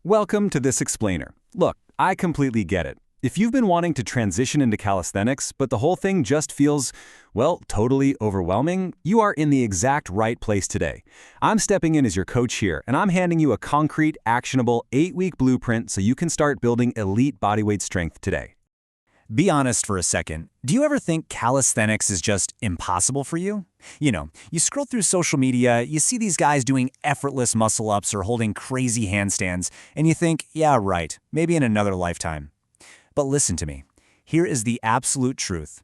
Welcome to this explainer. Look, I completely get it. If you've been wanting to transition into calisthenics, but the whole thing just feels, well, totally overwhelming, you are in the exact right place today. I'm stepping in as your coach here, and I'm handing you a concrete, actionable 8-week blueprint so you can start building elite bodyweight strength today. Be honest for a second. Do you ever think calisthenics is just impossible for you? You scroll through social media, you see these guys doing effortless muscle-ups or holding crazy handstands, and you think, yeah, right, maybe in another lifetime. But listen to me. Here is the absolute truth.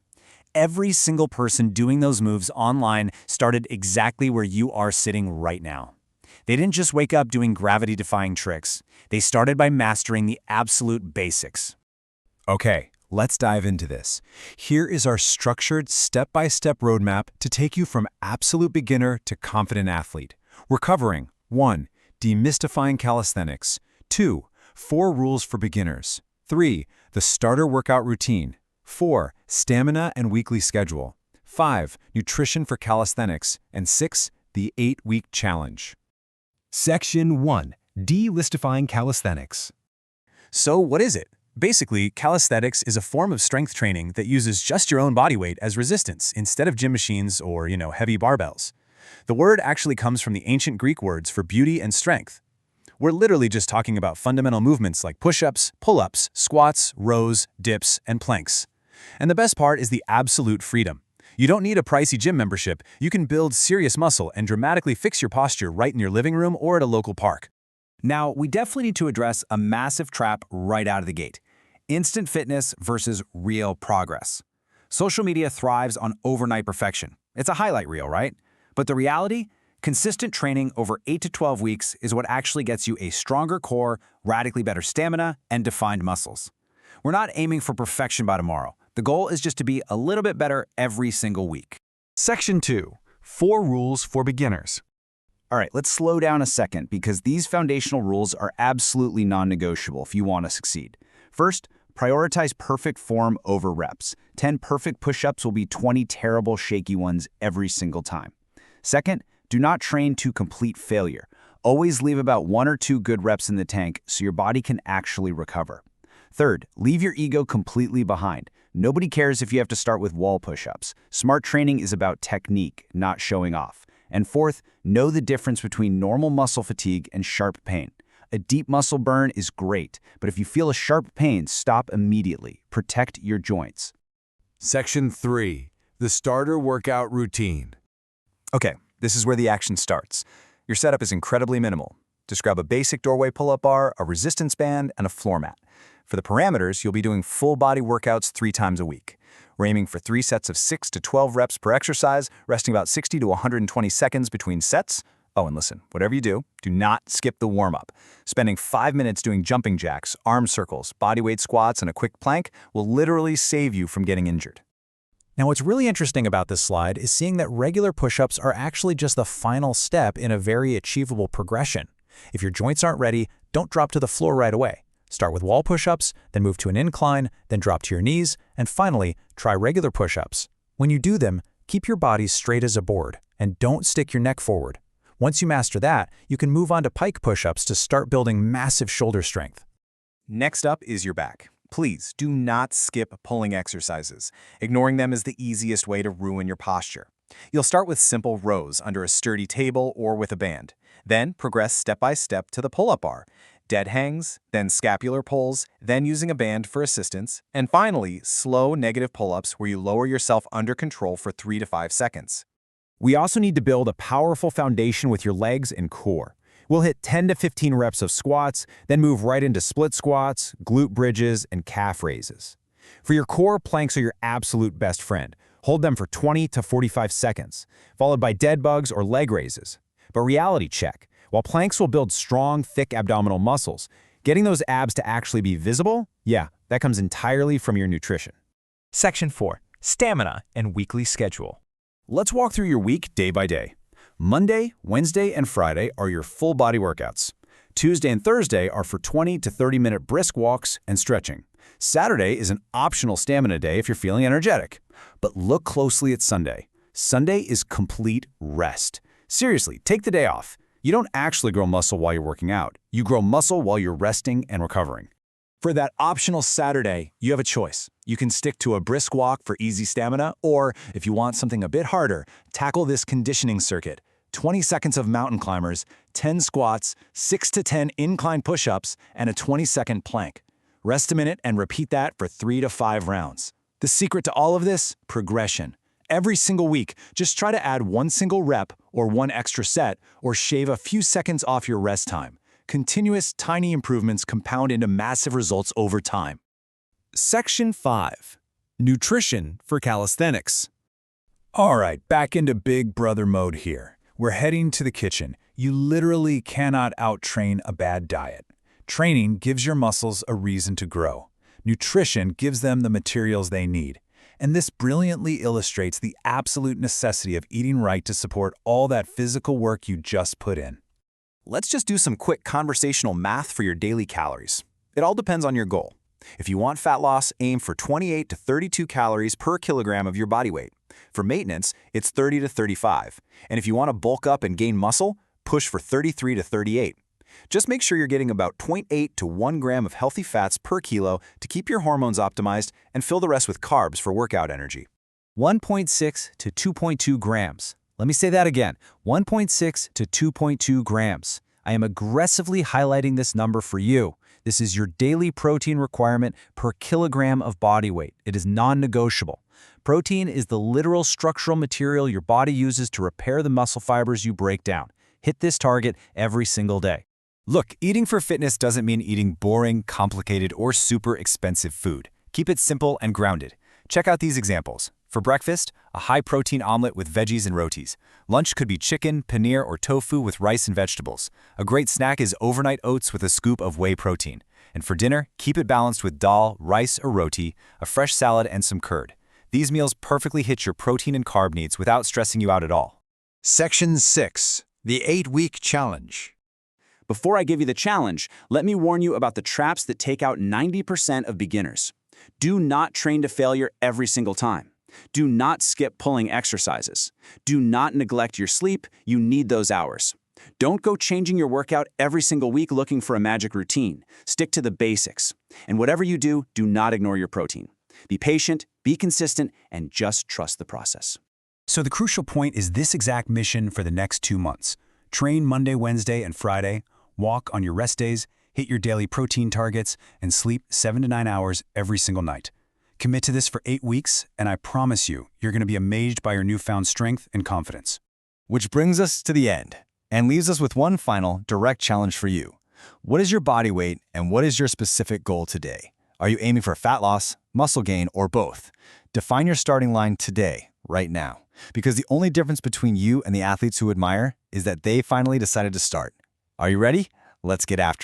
Every single person doing those moves online started exactly where you are sitting right now. They didn't just wake up doing gravity-defying tricks. They started by mastering the absolute basics. Okay, let's dive into this. Here is our structured step-by-step roadmap to take you from absolute beginner to confident athlete. We're covering 1. Demystifying calisthenics. 2. 4 rules for beginners. 3. The starter workout routine. 4. Stamina and weekly schedule. 5. Nutrition for calisthenics. And 6. The 8-week challenge. Section 1. Demystifying calisthenics. So what is it? Basically, calisthenics is a form of strength training that uses just your own body weight as resistance instead of gym machines or, heavy barbells. The word actually comes from the ancient Greek words for beauty and strength. We're literally just talking about fundamental movements like push-ups, pull-ups, squats, rows, dips, and planks. And the best part is the absolute freedom. You don't need a pricey gym membership. You can build serious muscle and dramatically fix your posture right in your living room or at a local park. Now, we definitely need to address a massive trap right out of the gate. Instant fitness versus real progress. Social media thrives on overnight perfection. It's a highlight reel, right? But the reality? Consistent training over 8 to 12 weeks is what actually gets you a stronger core, radically better stamina, and defined muscles. We're not aiming for perfection by tomorrow. The goal is just to be a little bit better every single week. Section 2. 4 rules for beginners. All right, let's slow down a second because these foundational rules are absolutely non-negotiable if you want to succeed. First, prioritize perfect form over reps. 10 perfect push-ups will be 20 terrible, shaky ones every single time. Second, do not train to complete failure. Always leave about 1 or 2 good reps in the tank so your body can actually recover. Third, leave your ego completely behind. Nobody cares if you have to start with wall push-ups. Smart training is about technique, not showing off. And fourth, know the difference between normal muscle fatigue and sharp pain. A deep muscle burn is great, but if you feel a sharp pain, stop immediately. Protect your joints. Section 3. The starter workout routine. Okay, this is where the action starts. Your setup is incredibly minimal. Just grab a basic doorway pull-up bar, a resistance band, and a floor mat. For the parameters, you'll be doing full body workouts 3 times a week. We're aiming for 3 sets of 6 to 12 reps per exercise, resting about 60 to 120 seconds between sets. Oh, and listen, whatever you do not skip the warm-up. Spending 5 minutes doing jumping jacks, arm circles, bodyweight squats, and a quick plank will literally save you from getting injured. Now, what's really interesting about this slide is seeing that regular push-ups are actually just the final step in a very achievable progression. If your joints aren't ready, don't drop to the floor right away. Start with wall push-ups, then move to an incline, then drop to your knees, and finally, try regular push-ups. When you do them, keep your body straight as a board, and don't stick your neck forward. Once you master that, you can move on to pike push-ups to start building massive shoulder strength. Next up is your back. Please do not skip pulling exercises. Ignoring them is the easiest way to ruin your posture. You'll start with simple rows under a sturdy table or with a band. Then progress step by step to the pull-up bar. Dead hangs, then scapular pulls, then using a band for assistance, and finally, slow negative pull-ups where you lower yourself under control for 3 to 5 seconds. We also need to build a powerful foundation with your legs and core. We'll hit 10 to 15 reps of squats, then move right into split squats, glute bridges, and calf raises. For your core, planks are your absolute best friend. Hold them for 20 to 45 seconds, followed by dead bugs or leg raises. But reality check. While planks will build strong, thick abdominal muscles, getting those abs to actually be visible, yeah, that comes entirely from your nutrition. Section 4. Stamina and weekly schedule. Let's walk through your week day by day. Monday, Wednesday, and Friday are your full body workouts. Tuesday and Thursday are for 20 to 30-minute brisk walks and stretching. Saturday is an optional stamina day if you're feeling energetic. But look closely at Sunday. Sunday is complete rest. Seriously, take the day off. You don't actually grow muscle while you're working out. You grow muscle while you're resting and recovering. For that optional Saturday, you have a choice. You can stick to a brisk walk for easy stamina, or if you want something a bit harder, tackle this conditioning circuit. 20 seconds of mountain climbers, 10 squats, 6 to 10 incline push-ups, and a 20-second plank. Rest a minute and repeat that for 3 to 5 rounds. The secret to all of this? Progression. Every single week, just try to add one single rep or one extra set, or shave a few seconds off your rest time. Continuous, tiny improvements compound into massive results over time. Section 5. Nutrition for Calisthenics. All right, back into Big Brother mode here. We're heading to the kitchen. You literally cannot out-train a bad diet. Training gives your muscles a reason to grow. Nutrition gives them the materials they need. And this brilliantly illustrates the absolute necessity of eating right to support all that physical work you just put in. Let's just do some quick conversational math for your daily calories. It all depends on your goal. If you want fat loss, aim for 28 to 32 calories per kilogram of your body weight. For maintenance, it's 30 to 35. And if you want to bulk up and gain muscle, push for 33 to 38. Just make sure you're getting about 0.8 to 1 gram of healthy fats per kilo to keep your hormones optimized, and fill the rest with carbs for workout energy. 1.6 to 2.2 grams. Let me say that again, 1.6 to 2.2 grams. I am aggressively highlighting this number for you. This is your daily protein requirement per kilogram of body weight. It is non-negotiable. Protein is the literal structural material your body uses to repair the muscle fibers you break down. Hit this target every single day. Look, eating for fitness doesn't mean eating boring, complicated, or super expensive food. Keep it simple and grounded. Check out these examples. For breakfast, a high-protein omelet with veggies and rotis. Lunch could be chicken, paneer, or tofu with rice and vegetables. A great snack is overnight oats with a scoop of whey protein. And for dinner, keep it balanced with dal, rice or roti, a fresh salad, and some curd. These meals perfectly hit your protein and carb needs without stressing you out at all. Section 6. The 8-Week Challenge. Before I give you the challenge, let me warn you about the traps that take out 90% of beginners. Do not train to failure every single time. Do not skip pulling exercises. Do not neglect your sleep. You need those hours. Don't go changing your workout every single week looking for a magic routine. Stick to the basics. And whatever you do, do not ignore your protein. Be patient, be consistent, and just trust the process. So the crucial point is this exact mission for the next 2 months. Train Monday, Wednesday, and Friday, walk on your rest days, hit your daily protein targets, and sleep 7 to 9 hours every single night. Commit to this for 8 weeks, and I promise you, you're going to be amazed by your newfound strength and confidence. Which brings us to the end, and leaves us with one final, direct challenge for you. What is your body weight, and what is your specific goal today? Are you aiming for fat loss, muscle gain, or both? Define your starting line today, right now. Because the only difference between you and the athletes who admire is that they finally decided to start. Are you ready? Let's get after it.